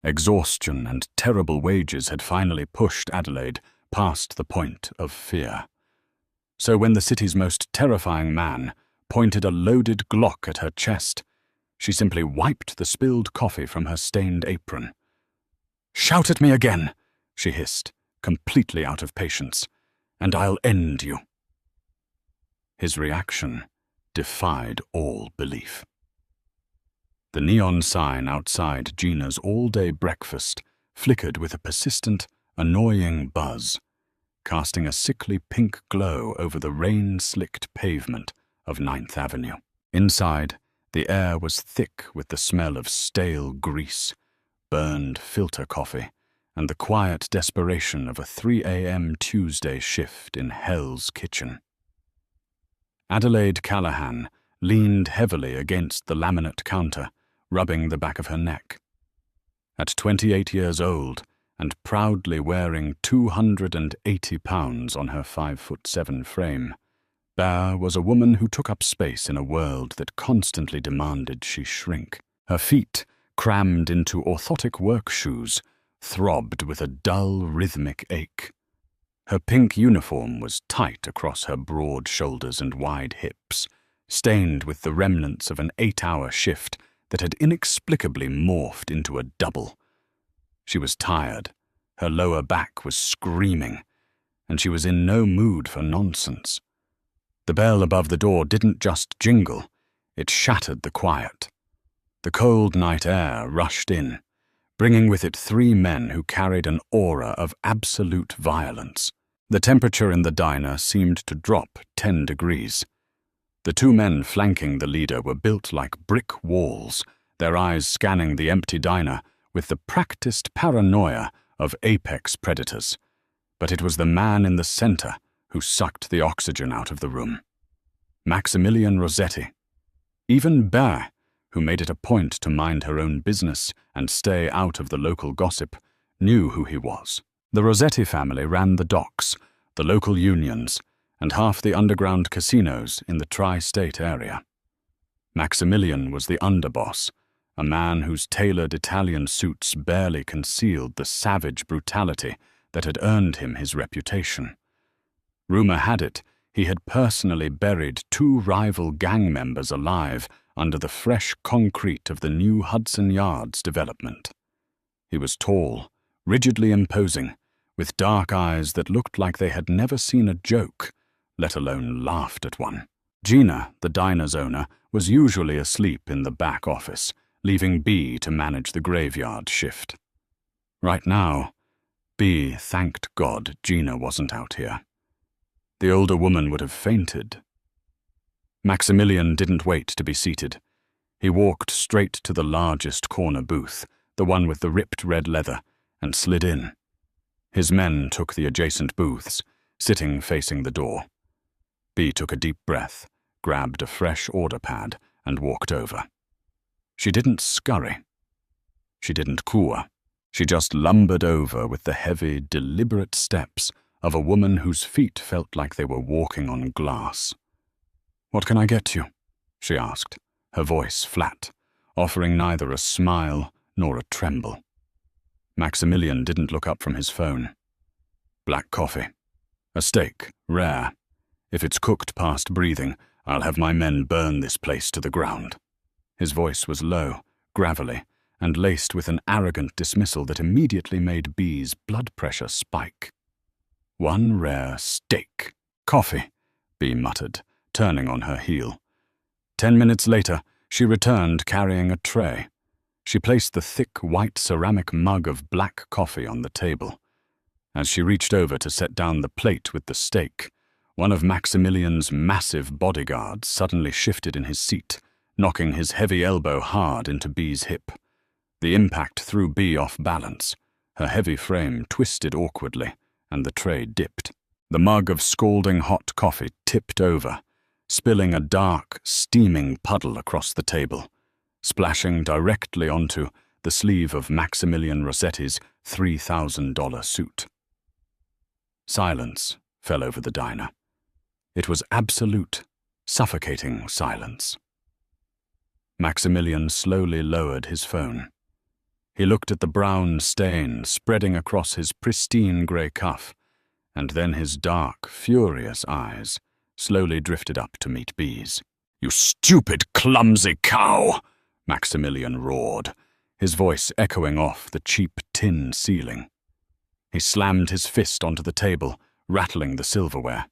Exhaustion and terrible wages had finally pushed Adelaide past the point of fear. So when the city's most terrifying man pointed a loaded Glock at her chest, she simply wiped the spilled coffee from her stained apron. "Shout at me again," she hissed, completely out of patience, "and I'll end you." His reaction defied all belief. The neon sign outside Gina's all-day breakfast flickered with a persistent, annoying buzz, casting a sickly pink glow over the rain-slicked pavement of 9th Avenue. Inside, the air was thick with the smell of stale grease, burned filter coffee, and the quiet desperation of a 3 a.m. Tuesday shift in Hell's Kitchen. Adelaide Callahan leaned heavily against the laminate counter, rubbing the back of her neck. At 28 years old, and proudly wearing 280 pounds on her 5'7" frame, Bear was a woman who took up space in a world that constantly demanded she shrink. Her feet, crammed into orthotic work shoes, throbbed with a dull, rhythmic ache. Her pink uniform was tight across her broad shoulders and wide hips, stained with the remnants of an 8-hour shift that had inexplicably morphed into a double. She was tired, her lower back was screaming, and she was in no mood for nonsense. The bell above the door didn't just jingle, it shattered the quiet. The cold night air rushed in, bringing with it 3 men who carried an aura of absolute violence. The temperature in the diner seemed to drop 10 degrees. The 2 men flanking the leader were built like brick walls, their eyes scanning the empty diner with the practiced paranoia of apex predators. But it was the man in the center who sucked the oxygen out of the room. Maximilian Rossetti. Even Bear, who made it a point to mind her own business and stay out of the local gossip, knew who he was. The Rossetti family ran the docks, the local unions, and half the underground casinos in the tri-state area. Maximilian was the underboss, a man whose tailored Italian suits barely concealed the savage brutality that had earned him his reputation. Rumor had it he had personally buried 2 rival gang members alive under the fresh concrete of the new Hudson Yards development. He was tall, rigidly imposing, with dark eyes that looked like they had never seen a joke, let alone laughed at one. Gina, the diner's owner, was usually asleep in the back office, leaving B to manage the graveyard shift. Right now, B thanked God Gina wasn't out here. The older woman would have fainted. Maximilian didn't wait to be seated. He walked straight to the largest corner booth, the one with the ripped red leather, and slid in. His men took the adjacent booths, sitting facing the door. B took a deep breath, grabbed a fresh order pad, and walked over. She didn't scurry. She didn't coo. She just lumbered over with the heavy, deliberate steps of a woman whose feet felt like they were walking on glass. "What can I get you?" she asked, her voice flat, offering neither a smile nor a tremble. Maximilian didn't look up from his phone. "Black coffee. A steak, rare. If it's cooked past breathing, I'll have my men burn this place to the ground." His voice was low, gravelly, and laced with an arrogant dismissal that immediately made B's blood pressure spike. "1 rare steak. Coffee," B muttered, turning on her heel. 10 minutes later, she returned carrying a tray. She placed the thick white ceramic mug of black coffee on the table. As she reached over to set down the plate with the steak, one of Maximilian's massive bodyguards suddenly shifted in his seat, knocking his heavy elbow hard into B's hip. The impact threw B off balance. Her heavy frame twisted awkwardly, and the tray dipped. The mug of scalding hot coffee tipped over, spilling a dark, steaming puddle across the table, splashing directly onto the sleeve of Maximilian Rossetti's $3,000 suit. Silence fell over the diner. It was absolute, suffocating silence. Maximilian slowly lowered his phone. He looked at the brown stain spreading across his pristine grey cuff, and then his dark, furious eyes slowly drifted up to meet B's. "You stupid, clumsy cow!" Maximilian roared, his voice echoing off the cheap tin ceiling. He slammed his fist onto the table, rattling the silverware.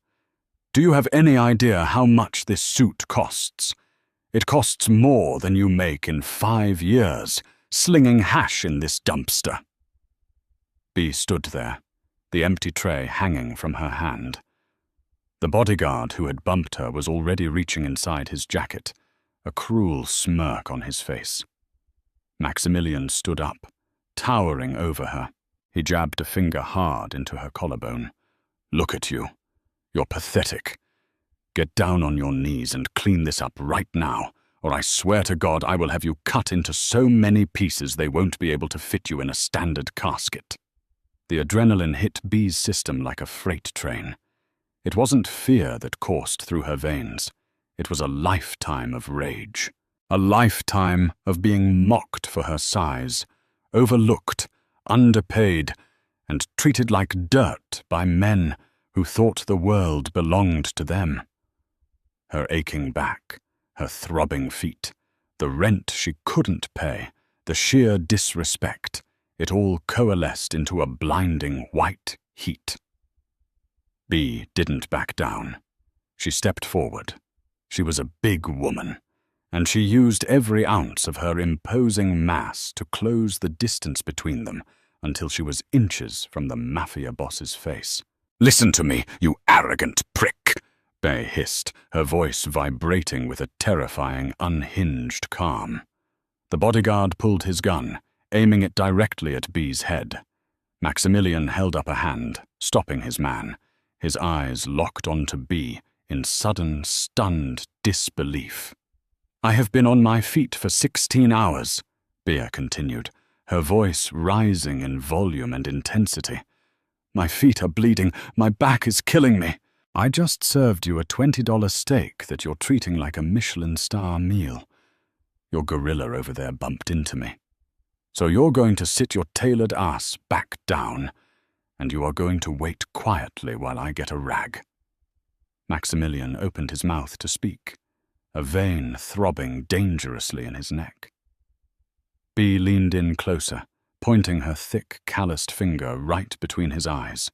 "Do you have any idea how much this suit costs? It costs more than you make in 5 years, slinging hash in this dumpster." B stood there, the empty tray hanging from her hand. The bodyguard who had bumped her was already reaching inside his jacket, a cruel smirk on his face. Maximilian stood up, towering over her. He jabbed a finger hard into her collarbone. "Look at you. You're pathetic. Get down on your knees and clean this up right now, or I swear to God I will have you cut into so many pieces they won't be able to fit you in a standard casket." The adrenaline hit B's system like a freight train. It wasn't fear that coursed through her veins. It was a lifetime of rage. A lifetime of being mocked for her size, overlooked, underpaid, and treated like dirt by men who thought the world belonged to them. Her aching back, her throbbing feet, the rent she couldn't pay, the sheer disrespect, it all coalesced into a blinding white heat. B didn't back down. She stepped forward. She was a big woman, and she used every ounce of her imposing mass to close the distance between them until she was inches from the Mafia boss's face. "Listen to me, you arrogant prick!" Bay hissed, her voice vibrating with a terrifying, unhinged calm. The bodyguard pulled his gun, aiming it directly at B's head. Maximilian held up a hand, stopping his man, his eyes locked onto B in sudden, stunned disbelief. "I have been on my feet for 16 hours, Bea continued, her voice rising in volume and intensity. "My feet are bleeding, my back is killing me. I just served you a $20 steak that you're treating like a Michelin star meal. Your gorilla over there bumped into me. So you're going to sit your tailored ass back down, and you are going to wait quietly while I get a rag." Maximilian opened his mouth to speak, a vein throbbing dangerously in his neck. B leaned in closer, pointing her thick, calloused finger right between his eyes.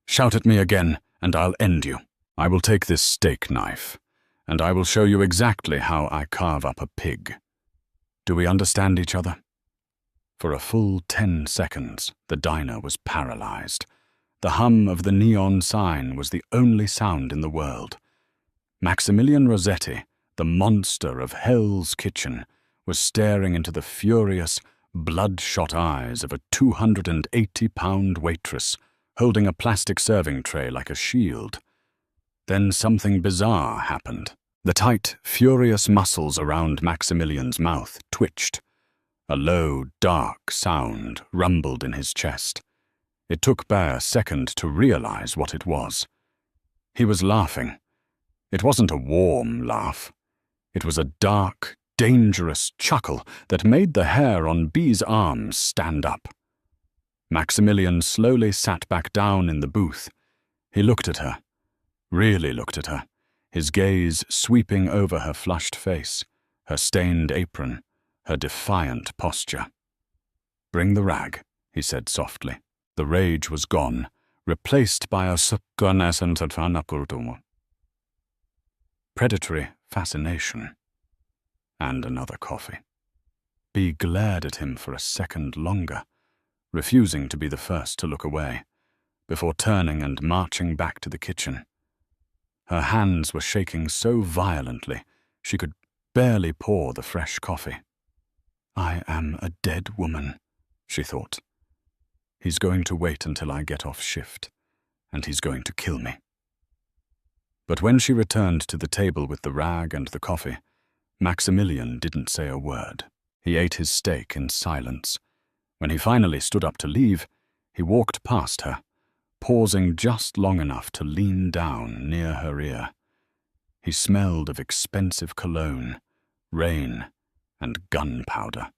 "Shout at me again, and I'll end you. I will take this steak knife, and I will show you exactly how I carve up a pig. Do we understand each other?" For a full 10 seconds, the diner was paralyzed. The hum of the neon sign was the only sound in the world. Maximilian Rossetti, the monster of Hell's Kitchen, was staring into the furious, bloodshot eyes of a 280-pound waitress, holding a plastic serving tray like a shield. Then something bizarre happened. The tight, furious muscles around Maximilian's mouth twitched. A low, dark sound rumbled in his chest. It took Bear a second to realize what it was. He was laughing. It wasn't a warm laugh. It was a dark, dangerous chuckle that made the hair on B's arms stand up. Maximilian slowly sat back down in the booth. He looked at her, really looked at her, his gaze sweeping over her flushed face, her stained apron, her defiant posture. "Bring the rag," he said softly. The rage was gone, replaced by a predatory fascination. And another coffee. B glared at him for a second longer, refusing to be the first to look away, before turning and marching back to the kitchen. Her hands were shaking so violently she could barely pour the fresh coffee. "I am a dead woman," she thought. "He's going to wait until I get off shift, and he's going to kill me." But when she returned to the table with the rag and the coffee, Maximilian didn't say a word. He ate his steak in silence. When he finally stood up to leave, he walked past her, pausing just long enough to lean down near her ear. He smelled of expensive cologne, rain, and gunpowder.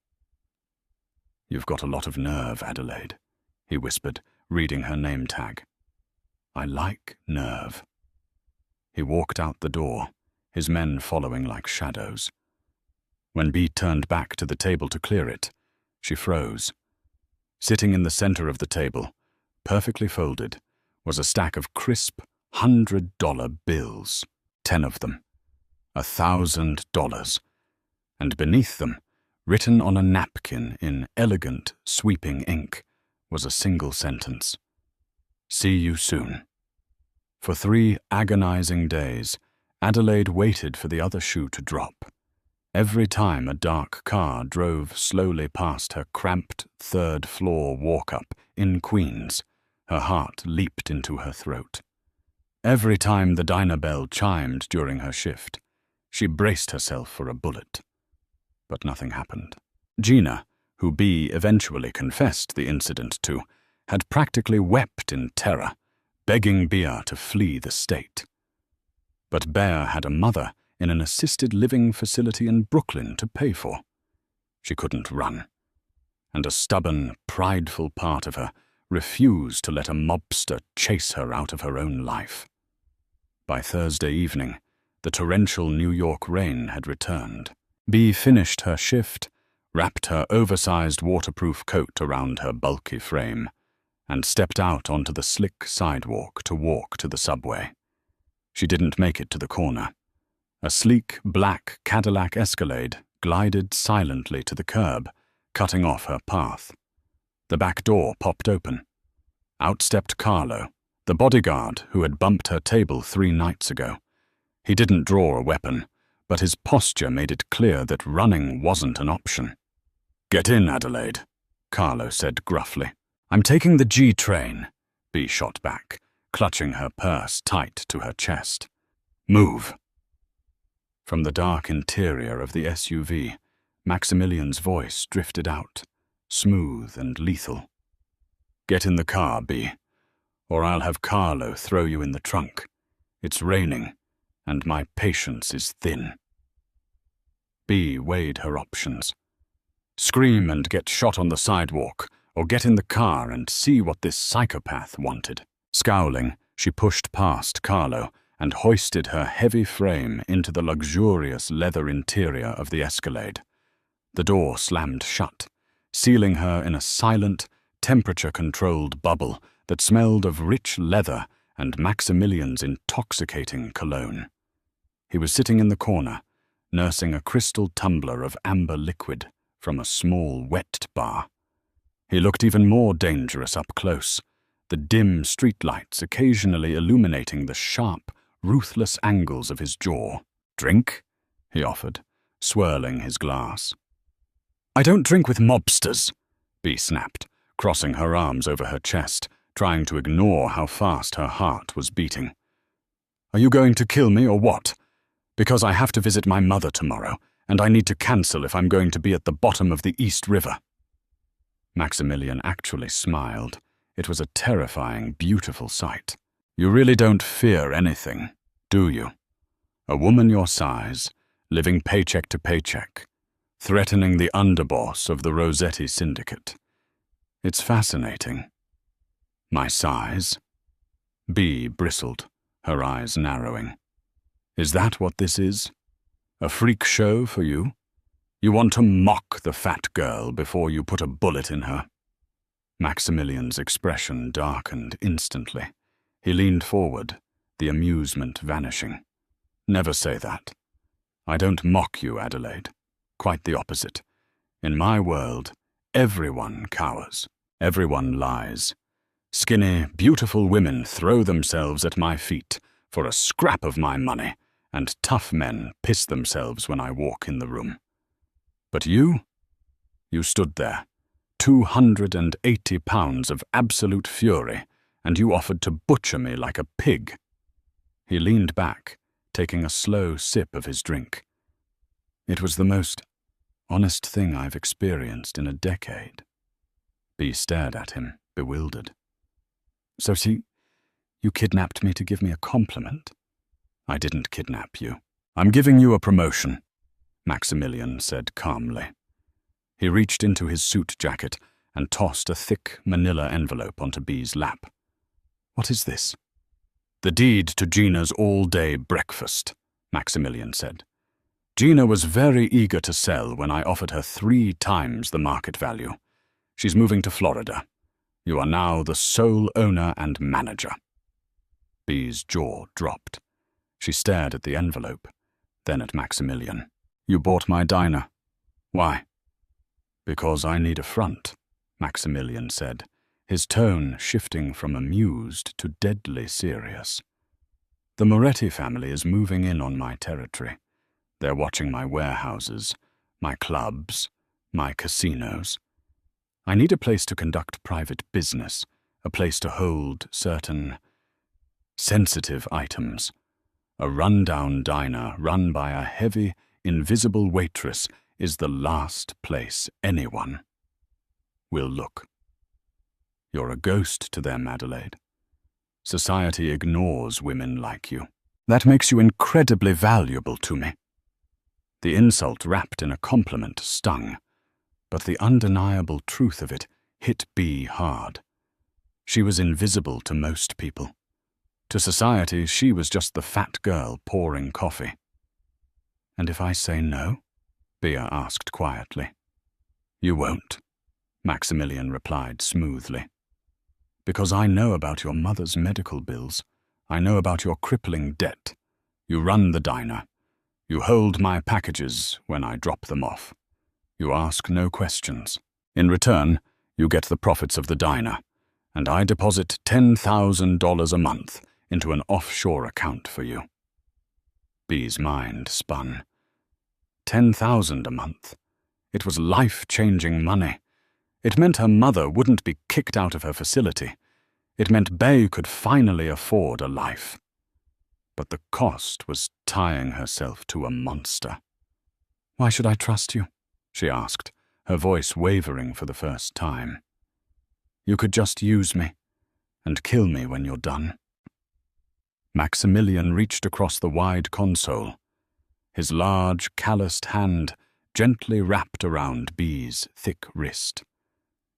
"You've got a lot of nerve, Adelaide," he whispered, reading her name tag. "I like nerve." He walked out the door, his men following like shadows. When Bea turned back to the table to clear it, she froze. Sitting in the center of the table, perfectly folded, was a stack of crisp $100 bills, 10 of them, $1,000, and beneath them, written on a napkin in elegant, sweeping ink, was a single sentence: "See you soon." For 3 agonizing days, Adelaide waited for the other shoe to drop. Every time a dark car drove slowly past her cramped third-floor walk-up in Queens, her heart leaped into her throat. Every time the diner bell chimed during her shift, she braced herself for a bullet. But nothing happened. Gina, who Bea eventually confessed the incident to, had practically wept in terror, begging Bea to flee the state. But Bea had a mother in an assisted living facility in Brooklyn to pay for. She couldn't run, and a stubborn, prideful part of her refused to let a mobster chase her out of her own life. By Thursday evening, the torrential New York rain had returned. Bea finished her shift, wrapped her oversized waterproof coat around her bulky frame, and stepped out onto the slick sidewalk to walk to the subway. She didn't make it to the corner. A sleek, black Cadillac Escalade glided silently to the curb, cutting off her path. The back door popped open. Out stepped Carlo, the bodyguard who had bumped her table 3 nights ago. He didn't draw a weapon, but his posture made it clear that running wasn't an option. "Get in, Adelaide," Carlo said gruffly. "I'm taking the G train," Bea shot back, clutching her purse tight to her chest. "Move." From the dark interior of the SUV, Maximilian's voice drifted out, smooth and lethal. "Get in the car, Bea, or I'll have Carlo throw you in the trunk. It's raining, and my patience is thin." Bea weighed her options. Scream and get shot on the sidewalk, or get in the car and see what this psychopath wanted. Scowling, she pushed past Carlo and hoisted her heavy frame into the luxurious leather interior of the Escalade. The door slammed shut, sealing her in a silent, temperature-controlled bubble that smelled of rich leather and Maximilian's intoxicating cologne. He was sitting in the corner, nursing a crystal tumbler of amber liquid from a small wet bar. He looked even more dangerous up close, the dim streetlights occasionally illuminating the sharp, ruthless angles of his jaw. "Drink?" he offered, swirling his glass. "I don't drink with mobsters," Bea snapped, crossing her arms over her chest, trying to ignore how fast her heart was beating. "Are you going to kill me or what? Because I have to visit my mother tomorrow, and I need to cancel if I'm going to be at the bottom of the East River." Maximilian actually smiled. It was a terrifying, beautiful sight. "You really don't fear anything, do you? A woman your size, living paycheck to paycheck, threatening the underboss of the Rossetti Syndicate. It's fascinating." "My size?" Bea bristled, her eyes narrowing. "Is that what this is? A freak show for you? You want to mock the fat girl before you put a bullet in her?" Maximilian's expression darkened instantly. He leaned forward, the amusement vanishing. "Never say that. I don't mock you, Adelaide. Quite the opposite. In my world, everyone cowers. Everyone lies. Skinny, beautiful women throw themselves at my feet for a scrap of my money, and tough men piss themselves when I walk in the room. But you stood there, 280 pounds of absolute fury, and you offered to butcher me like a pig." He leaned back, taking a slow sip of his drink. "It was the most honest thing I've experienced in a decade." Bea stared at him, bewildered. "So you kidnapped me to give me a compliment?" "I didn't kidnap you. I'm giving you a promotion," Maximilian said calmly. He reached into his suit jacket and tossed a thick manila envelope onto Bee's lap. "What is this?" "The deed to Gina's all-day breakfast," Maximilian said. "Gina was very eager to sell when I offered her 3 times the market value. She's moving to Florida. You are now the sole owner and manager." Bee's jaw dropped. She stared at the envelope, then at Maximilian. "You bought my diner. Why?" "Because I need a front," Maximilian said, his tone shifting from amused to deadly serious. "The Moretti family is moving in on my territory. They're watching my warehouses, my clubs, my casinos. I need a place to conduct private business, a place to hold certain sensitive items. A rundown diner run by a heavy, invisible waitress is the last place anyone will look. You're a ghost to them, Adelaide. Society ignores women like you. That makes you incredibly valuable to me." The insult wrapped in a compliment stung, but the undeniable truth of it hit Bee hard. She was invisible to most people. To society, she was just the fat girl pouring coffee. "And if I say no?" Bea asked quietly. "You won't," Maximilian replied smoothly. "Because I know about your mother's medical bills. I know about your crippling debt. You run the diner. You hold my packages when I drop them off. You ask no questions. In return, you get the profits of the diner, and I deposit $10,000 a month into an offshore account for you." Bee's mind spun. 10,000 a month. It was life-changing money. It meant her mother wouldn't be kicked out of her facility. It meant Bea could finally afford a life. But the cost was tying herself to a monster. "Why should I trust you?" she asked, her voice wavering for the first time. "You could just use me and kill me when you're done." Maximilian reached across the wide console. His large, calloused hand gently wrapped around Bee's thick wrist.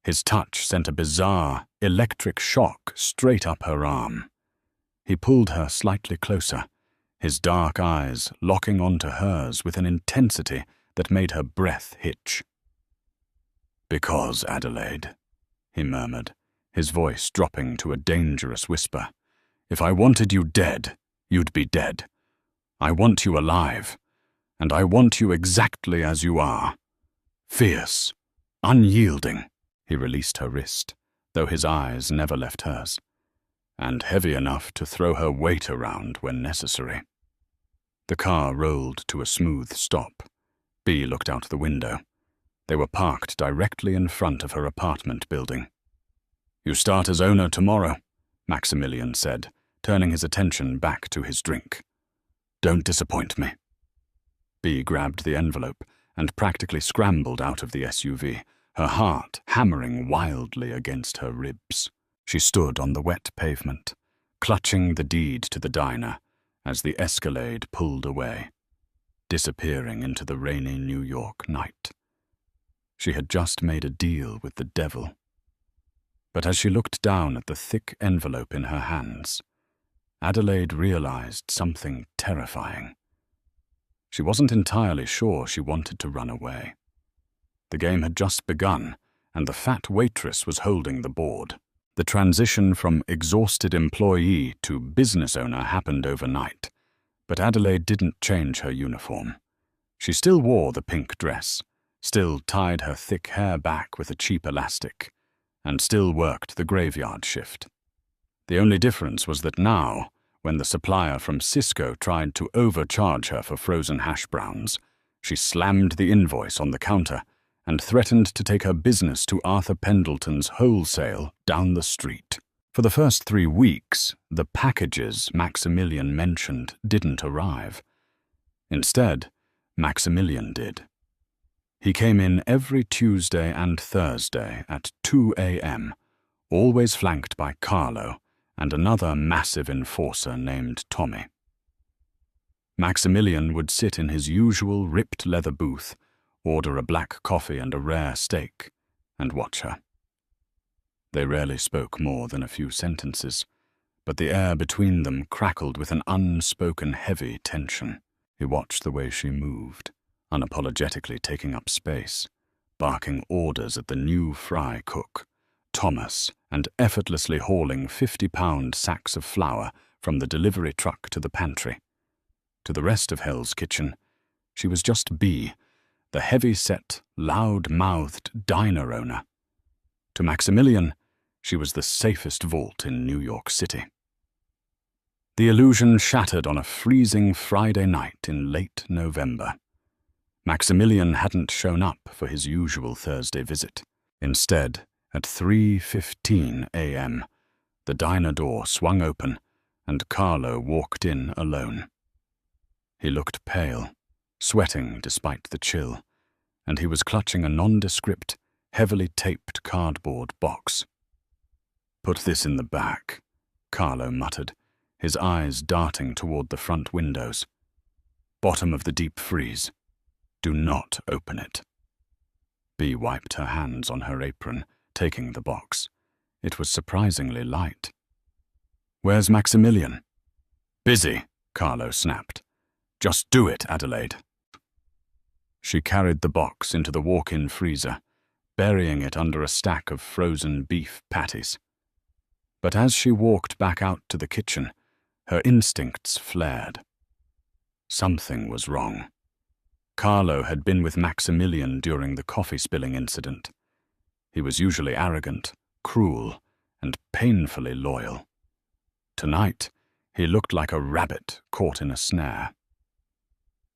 His touch sent a bizarre, electric shock straight up her arm. He pulled her slightly closer, his dark eyes locking onto hers with an intensity that made her breath hitch. "Because, Adelaide," he murmured, his voice dropping to a dangerous whisper, "if I wanted you dead, you'd be dead. I want you alive, and I want you exactly as you are. Fierce, unyielding." He released her wrist, though his eyes never left hers, "and heavy enough to throw her weight around when necessary." The car rolled to a smooth stop. Bea looked out the window. They were parked directly in front of her apartment building. "You start as owner tomorrow," Maximilian said, turning his attention back to his drink. "Don't disappoint me." Bea grabbed the envelope and practically scrambled out of the SUV, her heart hammering wildly against her ribs. She stood on the wet pavement, clutching the deed to the diner as the Escalade pulled away, disappearing into the rainy New York night. She had just made a deal with the devil. But as she looked down at the thick envelope in her hands, Adelaide realized something terrifying. She wasn't entirely sure she wanted to run away. The game had just begun, and the fat waitress was holding the board. The transition from exhausted employee to business owner happened overnight, but Adelaide didn't change her uniform. She still wore the pink dress, still tied her thick hair back with a cheap elastic, and still worked the graveyard shift. The only difference was that now, when the supplier from Cisco tried to overcharge her for frozen hash browns, she slammed the invoice on the counter and threatened to take her business to Arthur Pendleton's wholesale down the street. For the first 3 weeks, the packages Maximilian mentioned didn't arrive. Instead, Maximilian did. He came in every Tuesday and Thursday at 2 a.m., always flanked by Carlo and another massive enforcer named Tommy. Maximilian would sit in his usual ripped leather booth, order a black coffee and a rare steak, and watch her. They rarely spoke more than a few sentences, but the air between them crackled with an unspoken heavy tension. He watched the way she moved, unapologetically taking up space, barking orders at the new fry cook, Thomas, and effortlessly hauling 50-pound sacks of flour from the delivery truck to the pantry. To the rest of Hell's Kitchen, she was just Bea, the heavy-set, loud-mouthed diner owner. To Maximilian, she was the safest vault in New York City. The illusion shattered on a freezing Friday night in late November. Maximilian hadn't shown up for his usual Thursday visit. Instead, at 3:15 a.m., the diner door swung open and Carlo walked in alone. He looked pale, sweating despite the chill, and he was clutching a nondescript, heavily taped cardboard box. "Put this in the back," Carlo muttered, his eyes darting toward the front windows. "Bottom of the deep freeze. Do not open it." Bea wiped her hands on her apron, taking the box. It was surprisingly light. "Where's Maximilian?" "Busy," Carlo snapped. "Just do it, Adelaide." She carried the box into the walk-in freezer, burying it under a stack of frozen beef patties. But as she walked back out to the kitchen, her instincts flared. Something was wrong. Carlo had been with Maximilian during the coffee-spilling incident. He was usually arrogant, cruel, and painfully loyal. Tonight, he looked like a rabbit caught in a snare.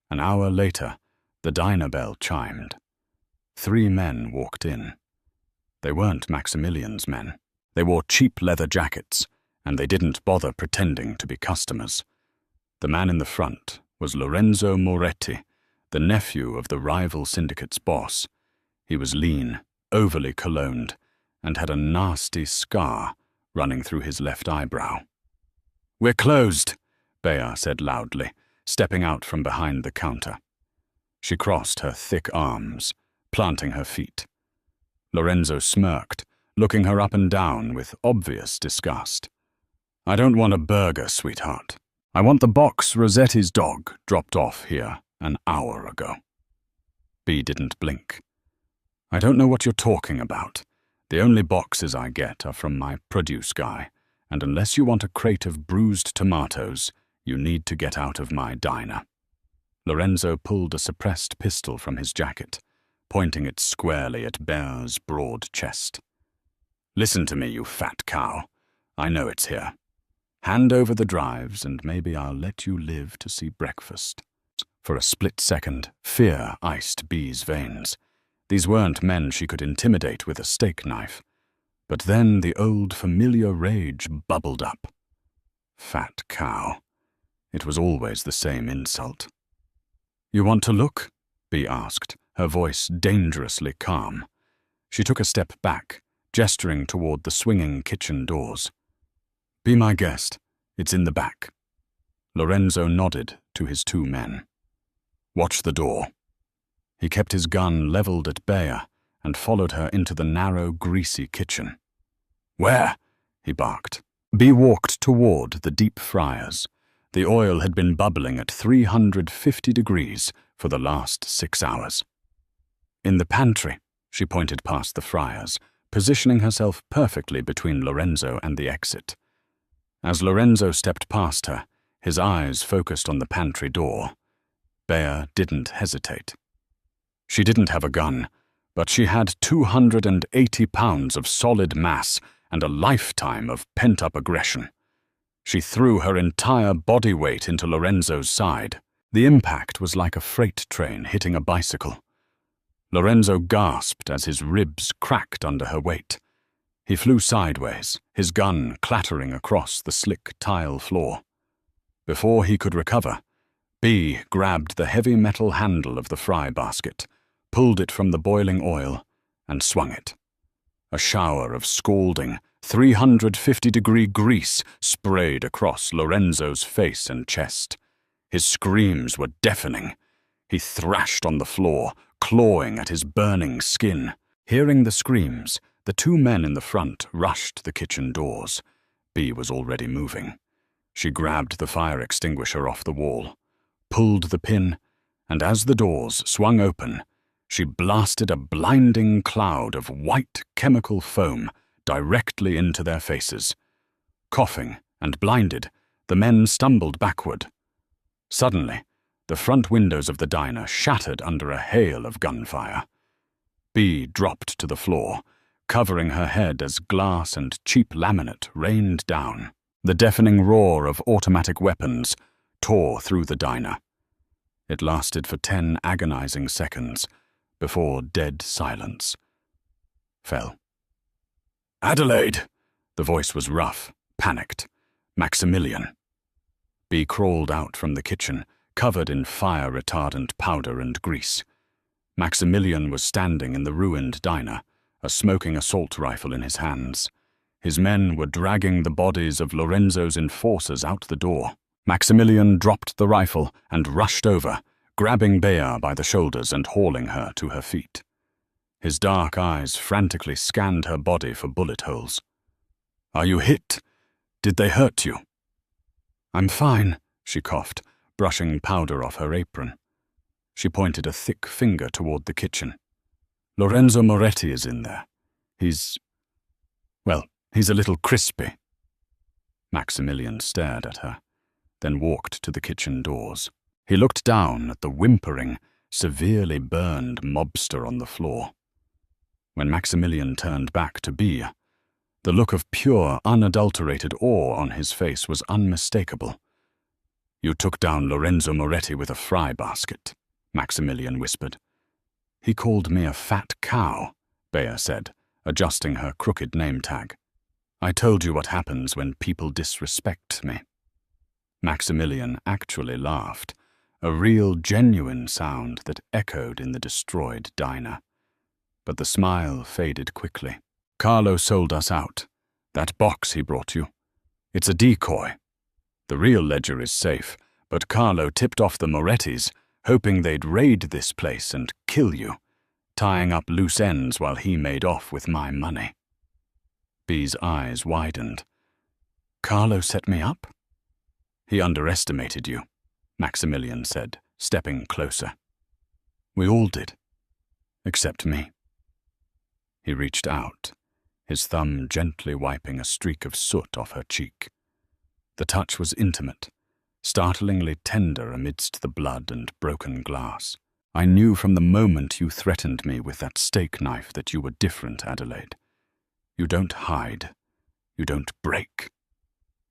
An hour later, the diner bell chimed. 3 men walked in. They weren't Maximilian's men. They wore cheap leather jackets, and they didn't bother pretending to be customers. The man in the front was Lorenzo Moretti, the nephew of the rival syndicate's boss. He was lean, overly cologned, and had a nasty scar running through his left eyebrow. "We're closed," Bea said loudly, stepping out from behind the counter. She crossed her thick arms, planting her feet. Lorenzo smirked, looking her up and down with obvious disgust. "I don't want a burger, sweetheart. I want the box Rossetti's dog dropped off here an hour ago." Bea didn't blink. "I don't know what you're talking about. The only boxes I get are from my produce guy, and unless you want a crate of bruised tomatoes, you need to get out of my diner." Lorenzo pulled a suppressed pistol from his jacket, pointing it squarely at Bea's broad chest. "Listen to me, you fat cow. I know it's here. Hand over the drives, and maybe I'll let you live to see breakfast." For a split second, fear iced Bea's veins. These weren't men she could intimidate with a steak knife. But then the old familiar rage bubbled up. Fat cow. It was always the same insult. "You want to look?" Bea asked, her voice dangerously calm. She took a step back, gesturing toward the swinging kitchen doors. "Be my guest. It's in the back." Lorenzo nodded to his 2 men. "Watch the door." He kept his gun leveled at Bea and followed her into the narrow, greasy kitchen. "Where?" he barked. Bea walked toward the deep fryers. The oil had been bubbling at 350 degrees for the last 6 hours. "In the pantry," she pointed past the fryers, positioning herself perfectly between Lorenzo and the exit. As Lorenzo stepped past her, his eyes focused on the pantry door, Bea didn't hesitate. She didn't have a gun, but she had 280 pounds of solid mass and a lifetime of pent-up aggression. She threw her entire body weight into Lorenzo's side. The impact was like a freight train hitting a bicycle. Lorenzo gasped as his ribs cracked under her weight. He flew sideways, his gun clattering across the slick tile floor. Before he could recover, Bea grabbed the heavy metal handle of the fry basket, pulled it from the boiling oil, and swung it. A shower of scalding, 350-degree grease sprayed across Lorenzo's face and chest. His screams were deafening. He thrashed on the floor, clawing at his burning skin. Hearing the screams, the two men in the front rushed the kitchen doors. Bea was already moving. She grabbed the fire extinguisher off the wall, pulled the pin, and as the doors swung open, she blasted a blinding cloud of white chemical foam directly into their faces. Coughing and blinded, the men stumbled backward. Suddenly, the front windows of the diner shattered under a hail of gunfire. Bea dropped to the floor, covering her head as glass and cheap laminate rained down. The deafening roar of automatic weapons tore through the diner. It lasted for 10 agonizing seconds before dead silence fell. "Adelaide!" The voice was rough, panicked. "Maximilian." Bea crawled out from the kitchen, covered in fire-retardant powder and grease. Maximilian was standing in the ruined diner, a smoking assault rifle in his hands. His men were dragging the bodies of Lorenzo's enforcers out the door. Maximilian dropped the rifle and rushed over, grabbing Bea by the shoulders and hauling her to her feet. His dark eyes frantically scanned her body for bullet holes. "Are you hit? Did they hurt you?" "I'm fine," she coughed, brushing powder off her apron. She pointed a thick finger toward the kitchen. "Lorenzo Moretti is in there. He's a little crispy." Maximilian stared at her, then walked to the kitchen doors. He looked down at the whimpering, severely burned mobster on the floor. When Maximilian turned back to Bea, the look of pure, unadulterated awe on his face was unmistakable. "You took down Lorenzo Moretti with a fry basket," Maximilian whispered. "He called me a fat cow," Bea said, adjusting her crooked name tag. "I told you what happens when people disrespect me." Maximilian actually laughed, a real, genuine sound that echoed in the destroyed diner. But the smile faded quickly. "Carlo sold us out. That box he brought you. It's a decoy. The real ledger is safe, but Carlo tipped off the Morettis, hoping they'd raid this place and kill you, tying up loose ends while he made off with my money." Bea's eyes widened. "Carlo set me up?" "He underestimated you," Maximilian said, stepping closer. "We all did, except me." He reached out, his thumb gently wiping a streak of soot off her cheek. The touch was intimate, startlingly tender amidst the blood and broken glass. "I knew from the moment you threatened me with that steak knife that you were different, Adelaide. You don't hide. You don't break.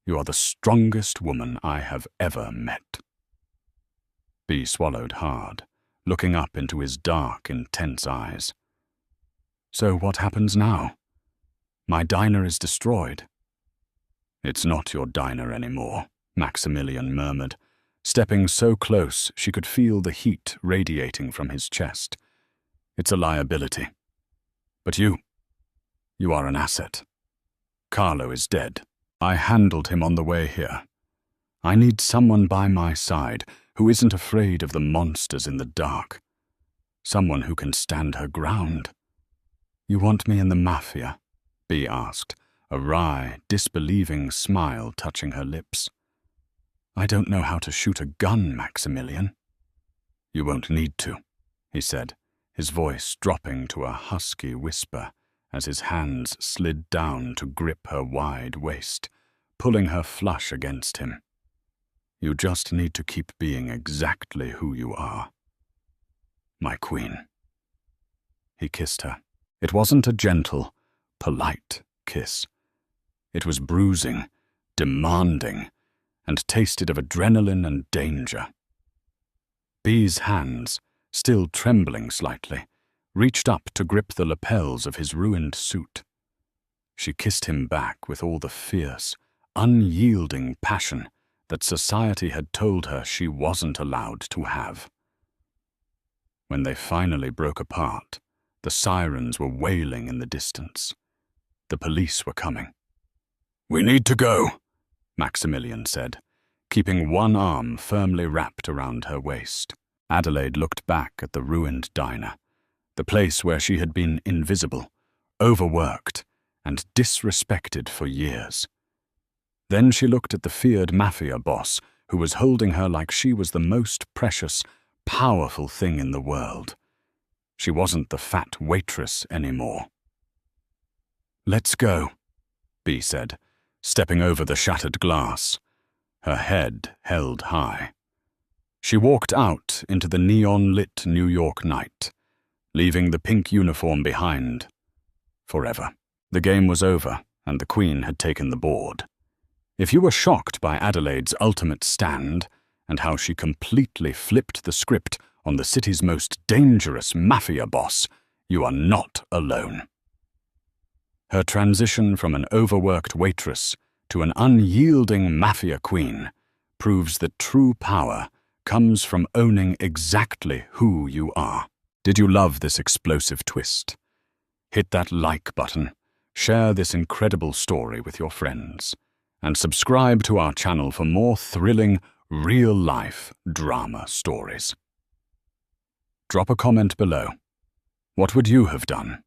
You are the strongest woman I have ever met." Bea swallowed hard, looking up into his dark, intense eyes. "So what happens now? My diner is destroyed." "It's not your diner anymore," Maximilian murmured, stepping so close she could feel the heat radiating from his chest. "It's a liability. But you are an asset. Carlo is dead. I handled him on the way here. I need someone by my side who isn't afraid of the monsters in the dark. Someone who can stand her ground." "You want me in the Mafia?" Bea asked, a wry, disbelieving smile touching her lips. "I don't know how to shoot a gun, Maximilian." "You won't need to," he said, his voice dropping to a husky whisper as his hands slid down to grip her wide waist, pulling her flush against him. "You just need to keep being exactly who you are. My queen." He kissed her. It wasn't a gentle, polite kiss. It was bruising, demanding, and tasted of adrenaline and danger. Bea's hands, still trembling slightly, reached up to grip the lapels of his ruined suit. She kissed him back with all the fierce, unyielding passion that society had told her she wasn't allowed to have. When they finally broke apart, the sirens were wailing in the distance. The police were coming. "We need to go," Maximilian said, keeping one arm firmly wrapped around her waist. Adelaide looked back at the ruined diner, the place where she had been invisible, overworked, and disrespected for years. Then she looked at the feared Mafia boss who was holding her like she was the most precious, powerful thing in the world. She wasn't the fat waitress anymore. "Let's go," Bea said, stepping over the shattered glass, her head held high. She walked out into the neon-lit New York night, leaving the pink uniform behind. Forever. The game was over, and the Queen had taken the board. If you were shocked by Adelaide's ultimate stand, and how she completely flipped the script on the city's most dangerous Mafia boss, you are not alone. Her transition from an overworked waitress to an unyielding Mafia queen proves that true power comes from owning exactly who you are. Did you love this explosive twist? Hit that like button, share this incredible story with your friends, and subscribe to our channel for more thrilling, real-life drama stories. Drop a comment below. What would you have done?